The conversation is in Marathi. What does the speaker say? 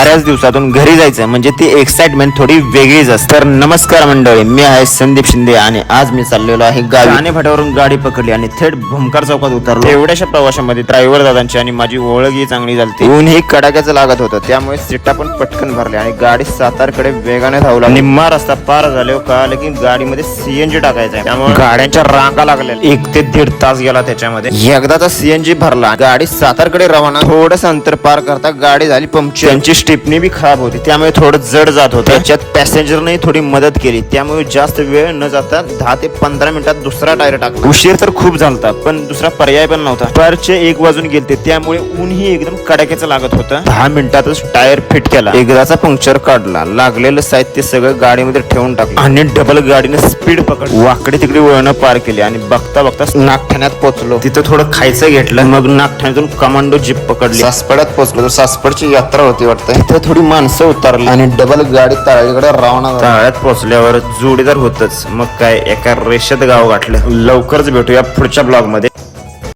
बऱ्याच दिवसातून घरी जायचं म्हणजे ती एक्साइटमेंट थोडी वेगळीच असते। तर नमस्कार मंडळी, मी आहे संदीप शिंदे आणि आज मी चाललेलो आहे गावी। ठाणे फाट्यावरून गाडी पकडली आणि थेट भूमकर चौकात उतरलो। एवढ्याशा प्रवासामध्ये ड्रायव्हर दादांची आणि माझी ओळखही चांगली झाली। ऊन ही कडाक्याचं लागत होतं, त्यामुळे सीटा पण पटकन भरल्या आणि गाडी सातारकडे वेगाने धावला। निम्मा रस्ता पार झाल्यावर कळालं की गाडीमध्ये सीएनजी टाकायचं आहे, त्यामुळे गाड्यांच्या रांगा लागल्या। 1 ते 1.5 तास गेला त्याच्यामध्ये। एकदाचा सीएनजी भरला, गाडी सातारकडे रवाना। थोडंसं अंतर पार करता गाडी झाली पंक्चर। त्यांची स्टिपनी बी खराब होती, त्यामुळे थोडं जड जात होतं। त्याच्यात पॅसेंजरने थोडी मदत केली, त्यामुळे जास्त वेळ न जाता 10 ते 15 मिनिटात दुसरा टायर टाकला। उशीर तर खूप झालता, पण दुसरा पर्याय पण नव्हता। दुपारचे 1 वाजून गेलते, त्यामुळे ऊनही एकदम कडाक्याचं लागत होतं। 10 मिनिटातच टायर फिट केला, एकदाचा पंक्चर काढला, लागलेलं साहित्य सगळं गाडीमध्ये ठेवून टाकलं आणि डबल गाडीने स्पीड पकड वाकडे तिकडे वळण पार केली आणि बघता बघता नागठाण्यात पोहोचलो। तिथं थोडं खायचं घेतलं, मग नागठाण्यातून कमांडो जीप पकडली। सासपड्यात पोहोचलो तर सासपडची यात्रा होती वाटतं। तिथं थोडी माणसं उतरली आणि डबल गाडी ताळीकडे रवाना झाली। ताळ्यात पोहोचल्यावर जोडीदार होतच, मग काय एका रेषेत गाव गाठलं। लवकरच भेटूया पुढच्या ब्लॉग मध्ये।